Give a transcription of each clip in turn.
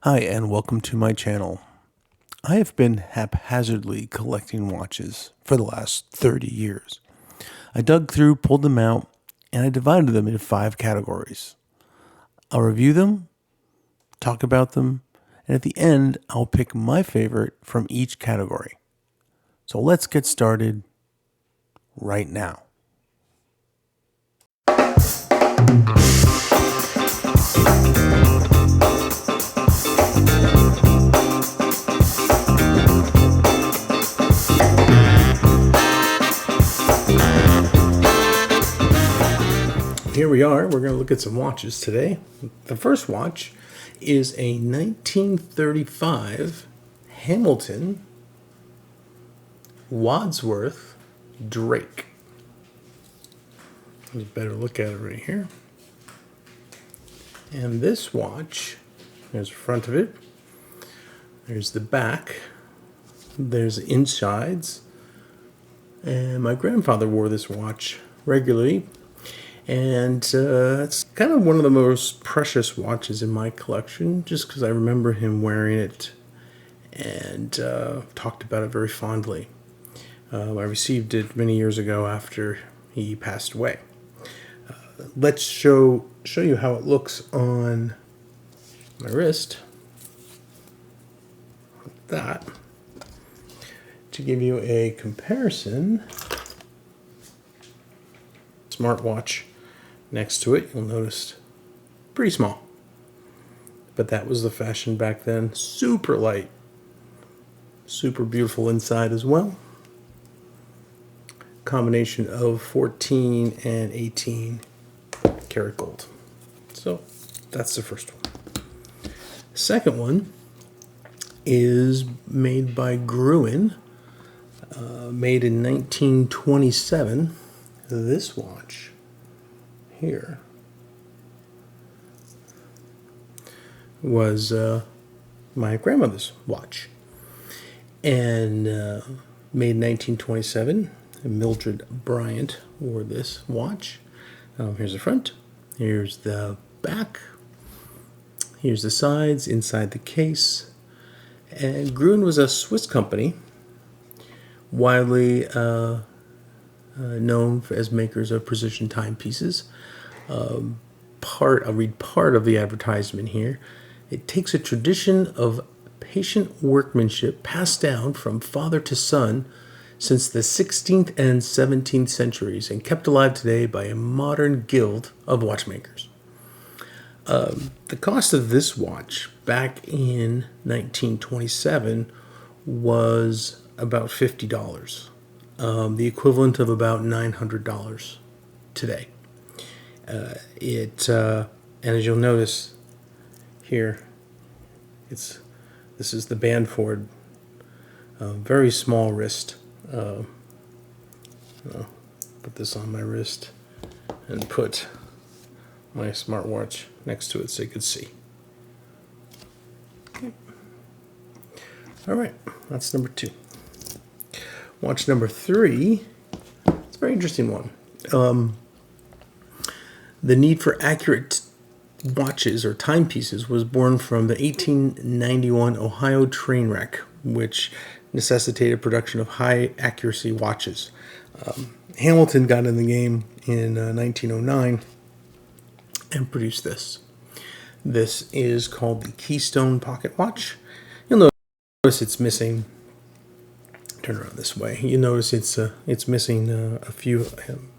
Hi, and welcome to my channel. I have been haphazardly collecting watches for the last 30 years. I dug through, pulled them out, and I divided them into 5 categories. I'll review them, talk about them, and at the end, I'll pick my favorite from each category. So let's get started right now. Here we are. We're going to look at some watches today. The first watch is a 1935 Hamilton Wadsworth Drake. There's a better look at it right here. And this watch, there's the front of it, there's the back, there's the insides, and my grandfather wore this watch regularly. And it's kind of one of the most precious watches in my collection, just because I remember him wearing it and talked about it very fondly. I received it many years ago after he passed away. Let's show you how it looks on my wrist, like that, to give you a comparison. Smartwatch next to it, you'll notice pretty small, but that was the fashion back then. Super light, super beautiful inside as well. Combination of 14 and 18 karat gold. So that's the first one. Second one is made by Gruen, made in 1927. This watch here was my grandmother's watch, and made in 1927. Mildred Bryant wore this watch. Here's the front, here's the back, here's the sides, inside the case. And Gruen was a Swiss company, widely known as makers of precision timepieces. I'll read part of the advertisement here. It takes a tradition of patient workmanship passed down from father to son since the 16th and 17th centuries and kept alive today by a modern guild of watchmakers. The cost of this watch back in 1927 was about $50. The equivalent of about $900 today. And as you'll notice here, this is the Banford, very small wrist. Put this on my wrist and put my smartwatch next to it so you could see. Okay. All right, that's number 2. Watch number 3, it's a very interesting one. The need for accurate watches or timepieces was born from the 1891 Ohio train wreck, which necessitated production of high accuracy watches. Hamilton got in the game in 1909 and produced this. This is called the Keystone Pocket Watch. You'll notice it's missing. Turn around this way. You notice it's missing a few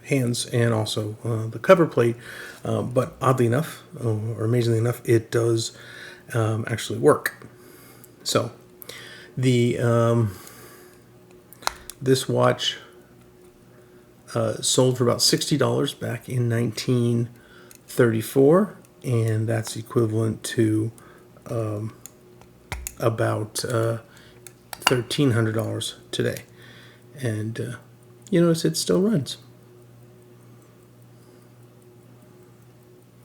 hands and also the cover plate, but oddly enough, or amazingly enough, it does actually work. So this watch sold for about $60 back in 1934, and that's equivalent to about $1,300 today. And you notice it still runs.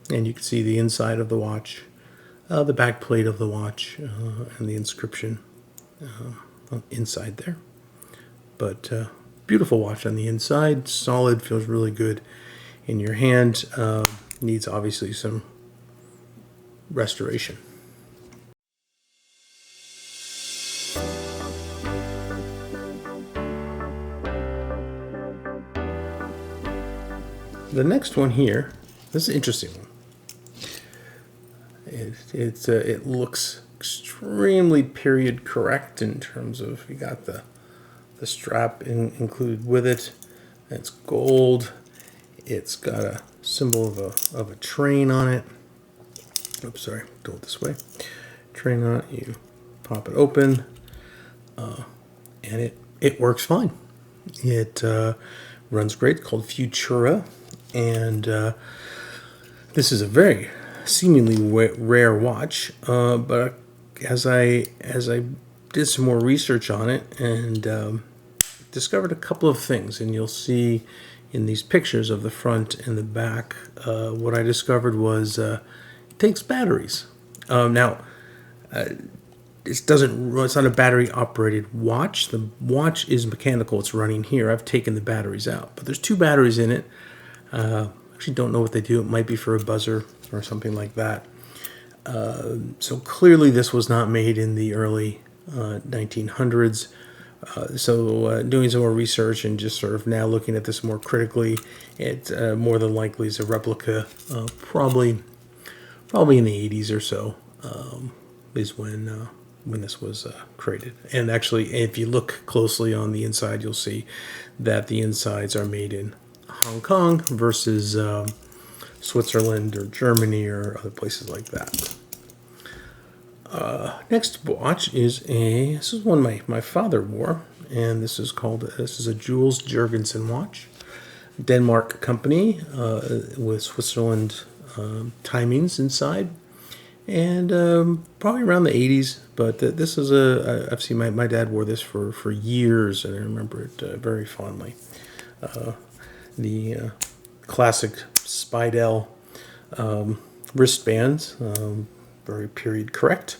And you can see the inside of the watch, the back plate of the watch, and the inscription inside there. But beautiful watch on the inside, solid, feels really good in your hand. Needs obviously some restoration. the next one here, this is an interesting one. It looks extremely period correct in terms of you got the strap included with it. It's gold. It's got a symbol of a train on it. Oops, sorry, go this way. Train on it. You pop it open, and it works fine. It runs great. It's called Futura, and this is a very seemingly rare watch. But as I did some more research on it and discovered a couple of things, and you'll see in these pictures of the front and the back, what I discovered was it takes batteries. Now, it's not a battery operated watch. The watch is mechanical. It's running here. I've taken the batteries out, but there's 2 batteries in it. Actually don't know what they do. It might be for a buzzer or something like that. So clearly this was not made in the early 1900s. So doing some more research and just sort of now looking at this more critically, it more than likely is a replica. Probably in the 80s or so is when this was created. And actually, if you look closely on the inside, you'll see that the insides are made in Hong Kong versus Switzerland or Germany or other places like that. Next watch is this is one my father wore, and this is a Jules Jurgensen watch, Denmark company with Switzerland timings inside, and probably around the 80s. But this is I've seen my dad wore this for years, and I remember it very fondly. The classic Speidel wristbands, very period correct,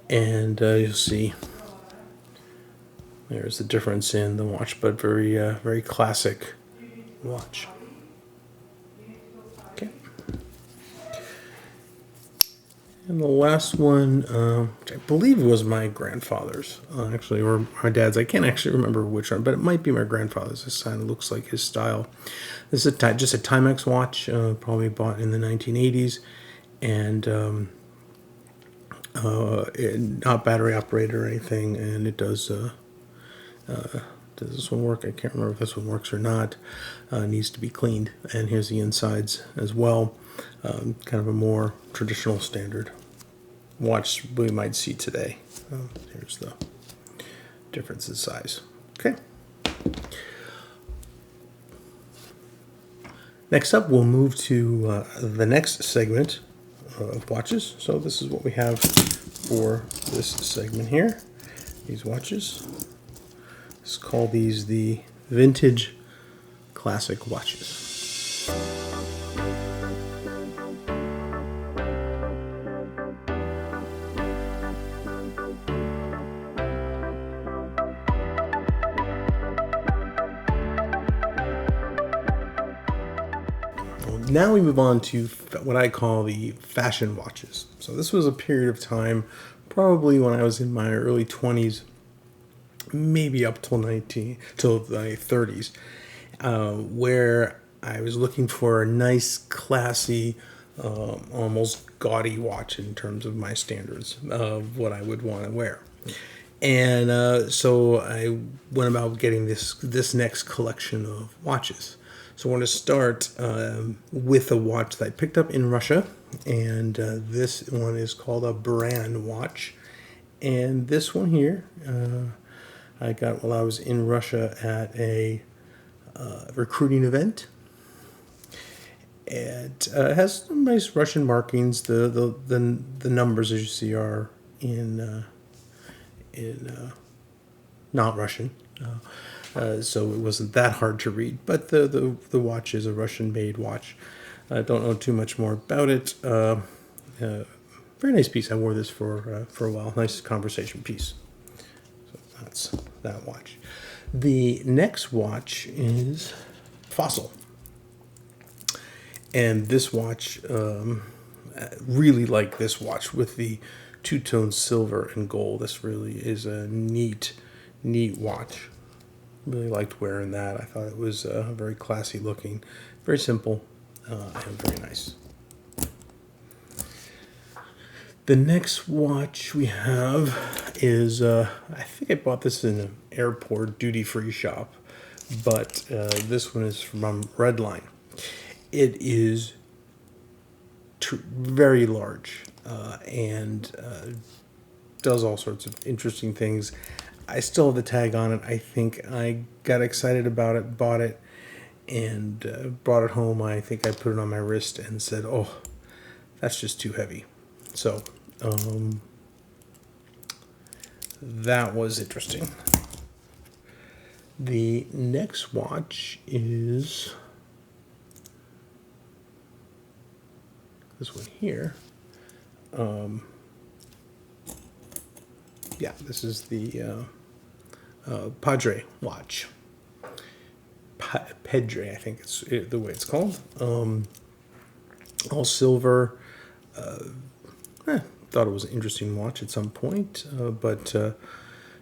and you'll see there's the difference in the watch, but very classic watch. Okay, and the last one, which I believe was my grandfather's, actually, or my dad's. I can't actually remember which one, but it might be my grandfather's. This kind of looks like his style. This is just a Timex watch, probably bought in the 1980s, and not battery operated or anything, and it does this one work? I can't remember if this one works or not. Needs to be cleaned. And here's the insides as well. Kind of a more traditional standard watch we might see today. Here's the difference in size. Okay. Next up, we'll move to the next segment of watches. So this is what we have for this segment here. These watches. Let's call these the vintage classic watches. Now we move on to what I call the fashion watches. So this was a period of time, probably when I was in my early 20s, maybe up till my 30s, where I was looking for a nice, classy, almost gaudy watch in terms of my standards of what I would want to wear. And so I went about getting this next collection of watches. So I want to start with a watch that I picked up in Russia, and this one is called a Brand watch. And this one here I got while I was in Russia at a recruiting event. It has some nice Russian markings. The numbers, as you see, are in not Russian. So it wasn't that hard to read, but the watch is a Russian-made watch. I don't know too much more about it. Very nice piece. I wore this for a while. Nice conversation piece. So that's that watch. The next watch is Fossil, and this watch, really like this watch with the two-tone silver and gold. This really is a neat watch. Really liked wearing that. I thought it was very classy looking, very simple, and very nice. The next watch we have is, I think I bought this in an airport duty-free shop, but this one is from Redline. It is very large and does all sorts of interesting things. I still have the tag on it. I think I got excited about it, bought it, and brought it home. I think I put it on my wrist and said, "Oh, that's just too heavy." So that was interesting. The next watch is this one here. Yeah, this is the Padre watch. Pedre, I think it's the way it's called. All silver. Thought it was an interesting watch at some point, but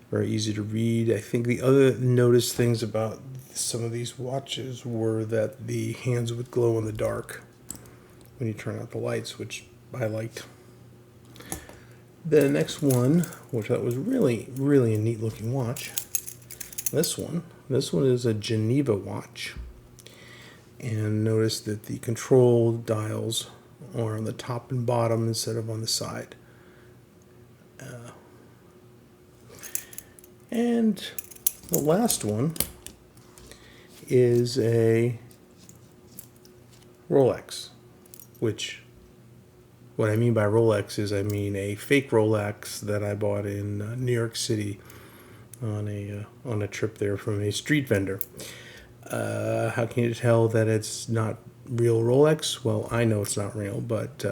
very easy to read. I think the other noticed things about some of these watches were that the hands would glow in the dark when you turn out the lights, which I liked. The next one, which I thought was really, really a neat looking watch. This one is a Geneva watch. And notice that the control dials are on the top and bottom instead of on the side. And the last one is a Rolex, which what I mean by Rolex is I mean a fake Rolex that I bought in New York City on a trip there from a street vendor. How can you tell that it's not real Rolex? Well, I know it's not real, but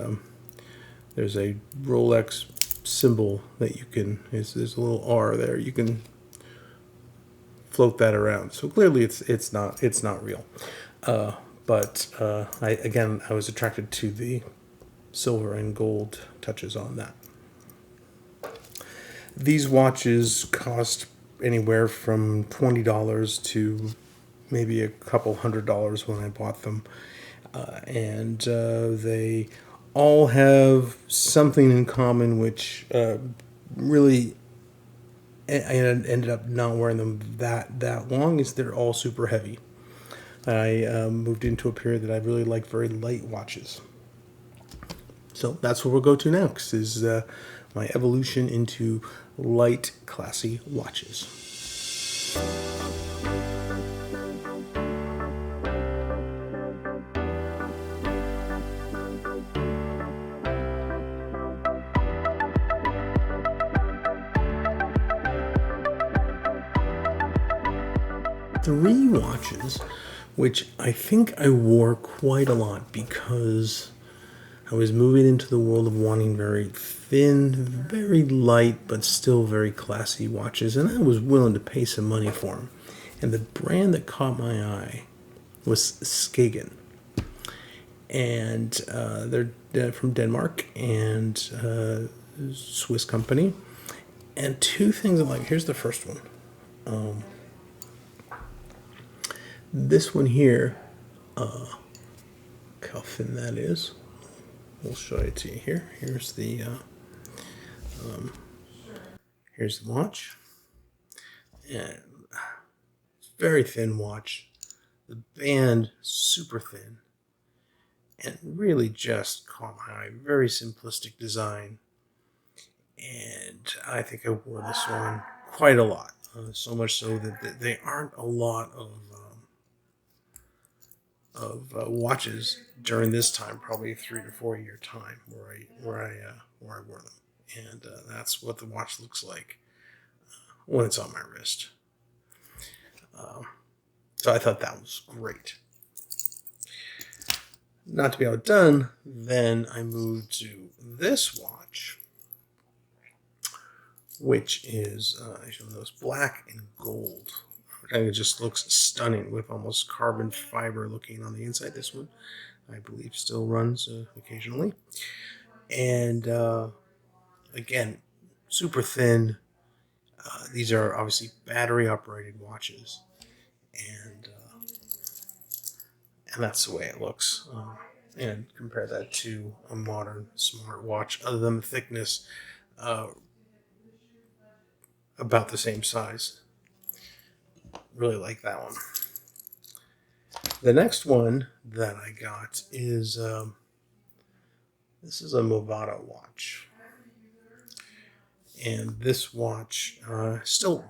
there's a Rolex symbol that you can. There's a little R there. You can float that around. So clearly, it's not real. But I was attracted to the silver and gold touches on that. These watches cost anywhere from $20 to maybe a couple $100 when I bought them. And they all have something in common, which really I ended up not wearing them that long, is they're all super heavy. I moved into a period that I really like very light watches. So that's where we'll go to next, is my evolution into light, classy watches. Three watches, which I think I wore quite a lot because I was moving into the world of wanting very thin, very light, but still very classy watches, and I was willing to pay some money for them. And the brand that caught my eye was Skagen, and they're from Denmark and Swiss company. And two things I'm like, here's the first one. This one here, look how thin that is. We'll show it to you here. Here's the watch. And very thin watch. The band super thin, and really just caught my eye. Very simplistic design, and I think I wore this one quite a lot. So much so that they aren't a lot of watches during this time, probably a 3 to 4 year time where I wore them, and that's what the watch looks like when it's on my wrist. So I thought that was great. Not to be outdone, then I moved to this watch, which is those black and gold. And it just looks stunning with almost carbon fiber looking on the inside. This one, I believe, still runs occasionally. And again, super thin. These are obviously battery operated watches. And and that's the way it looks. And compare that to a modern smartwatch, other than the thickness, uh, about the same size. Really like that one. The next one that I got is this is a Movado watch, and this watch still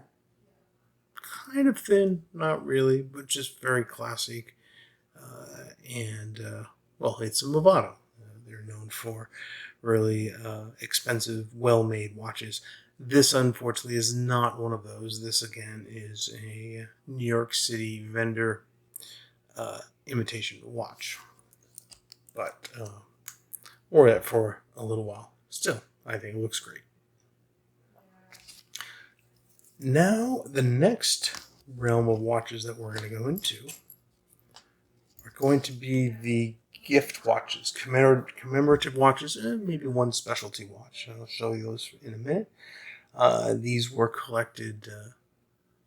kind of thin, not really, but just very classic. And well, it's a Movado. They're known for really expensive, well-made watches. This, unfortunately, is not one of those. This, again, is a New York City vendor imitation watch. But wore that for a little while. Still, I think it looks great. Now, the next realm of watches that we're going to go into are going to be the gift watches, commemorative watches, and maybe one specialty watch. I'll show you those in a minute. These were collected.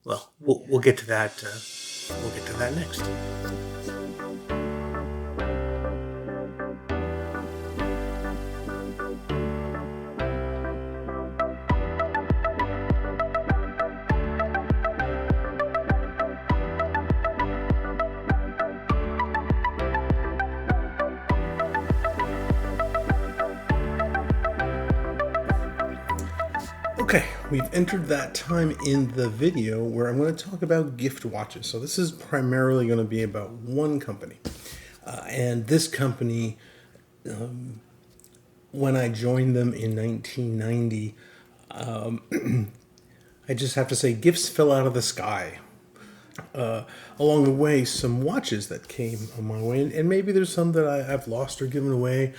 Well, we'll get to that. We'll get to that next. Okay, we've entered that time in the video where I'm going to talk about gift watches. So this is primarily going to be about one company. And this company, when I joined them in 1990, I just have to say gifts fell out of the sky. Along the way, some watches that came on my way, and maybe there's some that I've lost or given away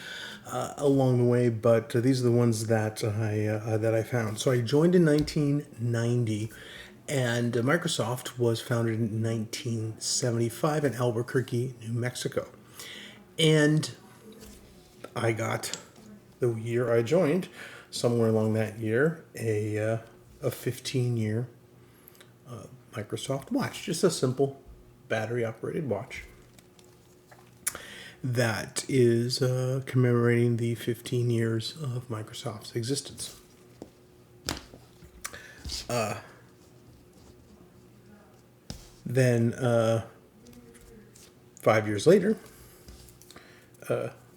along the way, but these are the ones that I found. So I joined in 1990, and Microsoft was founded in 1975 in Albuquerque, New Mexico. And I got, the year I joined, somewhere along that year, a 15-year Microsoft watch, just a simple battery-operated watch that is commemorating the 15 years of Microsoft's existence. Then 5 years later,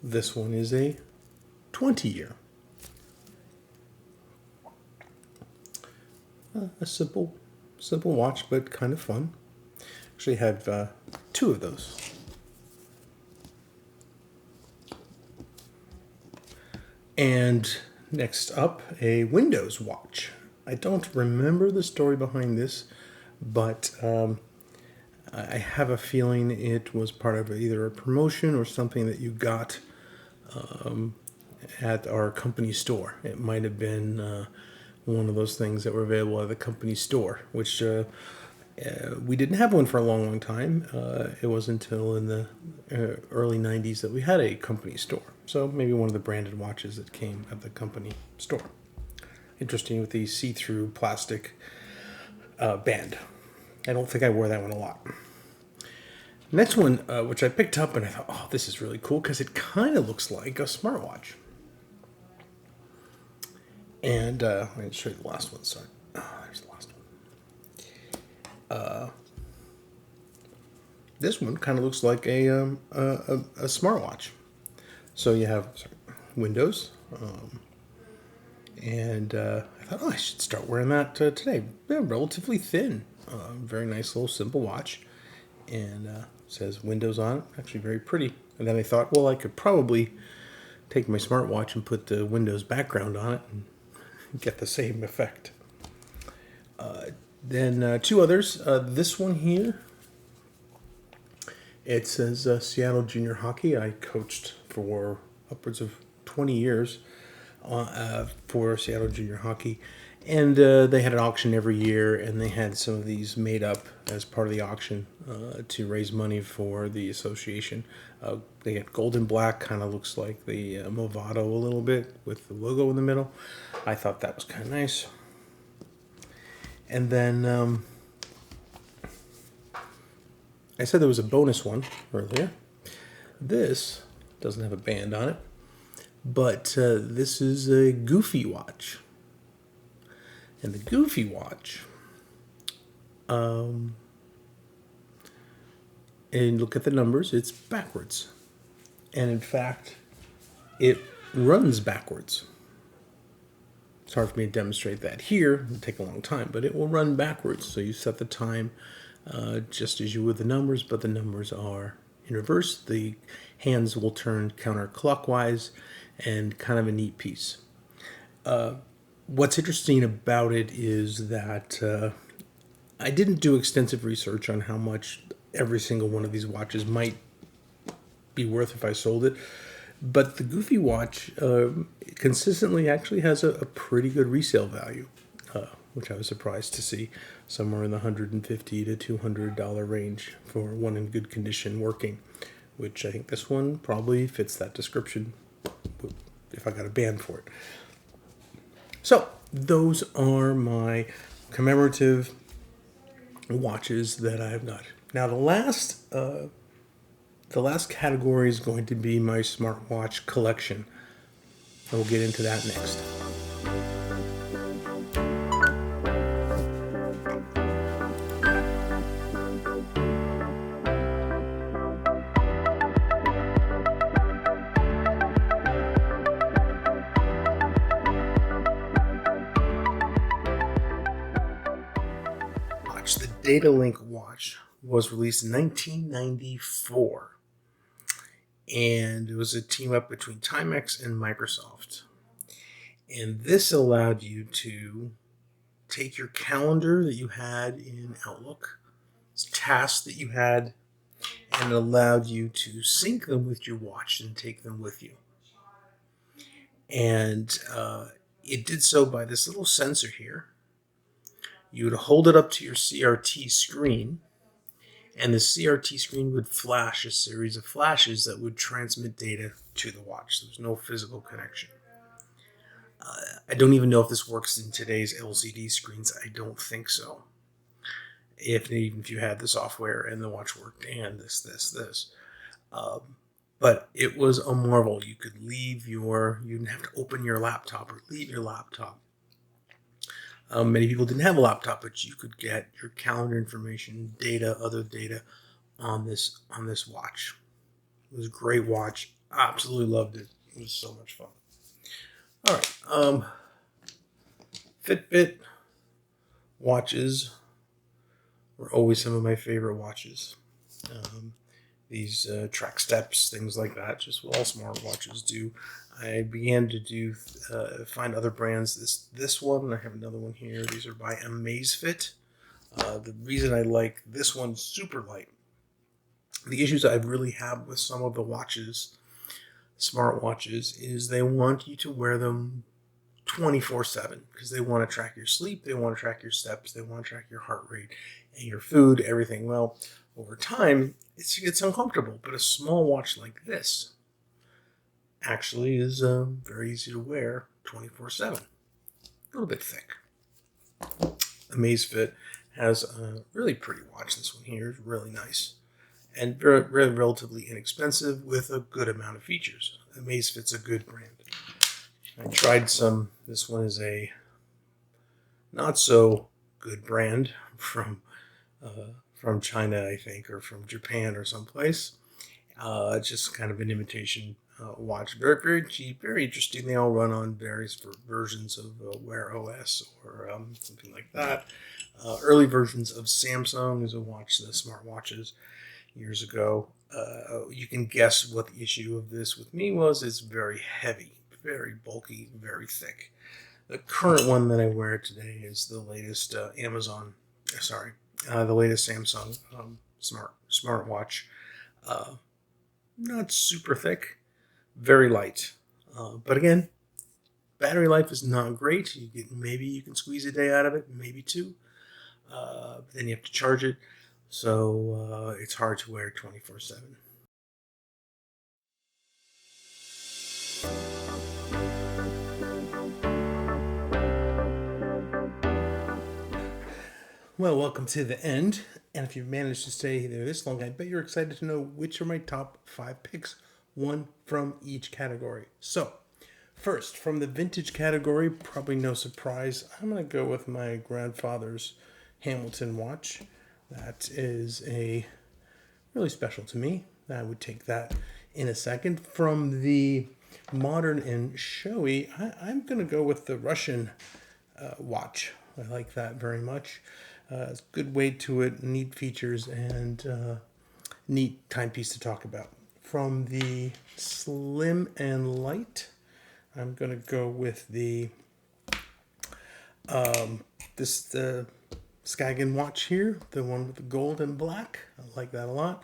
this one is a 20-year. A simple watch, but kind of fun. Actually have two of those. And next up, a Windows watch. I don't remember the story behind this, but I have a feeling it was part of either a promotion or something that you got at our company store. It might have been one of those things that were available at the company store, which we didn't have one for a long time. It wasn't until in the early 90s that we had a company store. So maybe one of the branded watches that came at the company store. Interesting with the see-through plastic band. I don't think I wore that one a lot. Next one, which I picked up and I thought, oh, this is really cool because it kind of looks like a smartwatch. And let me show you the last one. Sorry. Oh, there's the last one. This one kind of looks like a smartwatch. So you have Windows, and I thought, oh, I should start wearing that today. Yeah, relatively thin, very nice little simple watch, and says Windows on it. Actually, very pretty. And then I thought, well, I could probably take my smartwatch and put the Windows background on it and get the same effect. Then two others. This one here. It says Seattle Junior Hockey. I coached for upwards of 20 years for Seattle Junior Hockey. And they had an auction every year, and they had some of these made up as part of the auction to raise money for the association. They had gold and black, kind of looks like the Movado a little bit, with the logo in the middle. I thought that was kind of nice. And then I said there was a bonus one earlier. This doesn't have a band on it, but this is a Goofy watch. And the Goofy watch, and look at the numbers, it's backwards. And in fact, it runs backwards. It's hard for me to demonstrate that here. It'll take a long time, but it will run backwards. So you set the time just as you would the numbers, but the numbers are in reverse. The hands will turn counterclockwise, and kind of a neat piece. What's interesting about it is that I didn't do extensive research on how much every single one of these watches might be worth if I sold it. But the Goofy watch consistently actually has a pretty good resale value, which I was surprised to see, somewhere in the $150 to $200 range for one in good condition working, which I think this one probably fits that description if I got a band for it. So those are my commemorative watches that I have got. Now the last category is going to be my smartwatch collection. And we'll get into that next. The Data Link watch was released in 1994. And it was a team up between Timex and Microsoft. And this allowed you to take your calendar that you had in Outlook, tasks that you had, and it allowed you to sync them with your watch and take them with you. And it did so by this little sensor here. You would hold it up to your CRT screen, and the CRT screen would flash a series of flashes that would transmit data to the watch. There was no physical connection. I don't even know if this works in today's LCD screens. I don't think so. Even if you had the software and the watch worked and this. But it was a marvel. You didn't have to open your laptop or leave your laptop. Many people didn't have a laptop, but you could get your calendar information, other data on this watch. It was a great watch. I absolutely loved it. It was so much fun. All right. Fitbit watches were always some of my favorite watches. These track steps, things like that, just what all smartwatches do. I began to find other brands. This one, I have another one here. These are by Amazfit. The reason I like this one, super light. The issues I really have with some of the smartwatches, is they want you to wear them 24/7 because they want to track your sleep, they want to track your steps, they want to track your heart rate and your food, everything. Well, over time, it gets uncomfortable. But a small watch like this actually is very easy to wear 24/7. A little bit thick. Amazfit has a really pretty watch. This one here is really nice and very, very relatively inexpensive with a good amount of features. Amazfit's a good brand. I tried some. This one is a not so good brand from China, I think, or from Japan or someplace. Just kind of an imitation watch. Very, very cheap, very interesting. They all run on various versions of Wear OS or something like that. Early versions of Samsung is a watch, the smartwatches years ago. You can guess what the issue of this with me was. It's very heavy, very bulky, very thick. The current one that I wear today is the latest the latest Samsung smartwatch. Not super thick, very light. But again, battery life is not great. Maybe you can squeeze a day out of it, maybe two. But then you have to charge it, so it's hard to wear 24/7. Well, welcome to the end. And if you've managed to stay there this long, I bet you're excited to know which are my top 5 picks, one from each category. So, first, from the vintage category, probably no surprise, I'm going to go with my grandfather's Hamilton watch. That is really special to me. I would take that in a second. From the modern and showy, I'm going to go with the Russian watch. I like that very much. It's a good weight to it, neat features, and neat timepiece to talk about. From the slim and light, I'm going to go with the Skagen watch here, the one with the gold and black. I like that a lot.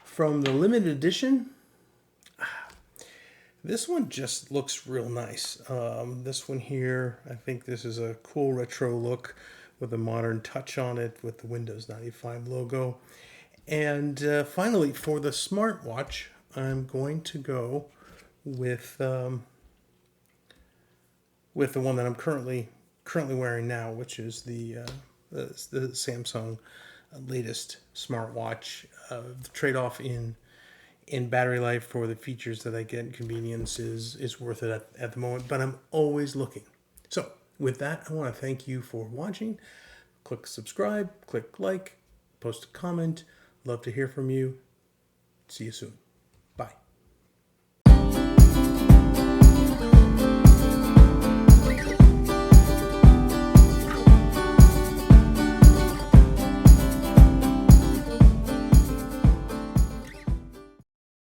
From the limited edition, this one just looks real nice. This one here, I think this is a cool retro look with a modern touch on it with the Windows 95 logo. And finally, for the smartwatch, I'm going to go with the one that I'm currently wearing now, which is the Samsung latest smartwatch. The trade-off in battery life for the features that I get and convenience is worth it at the moment, but I'm always looking. So with that, I want to thank you for watching. Click subscribe, click like, post a comment. Love to hear from you. See you soon.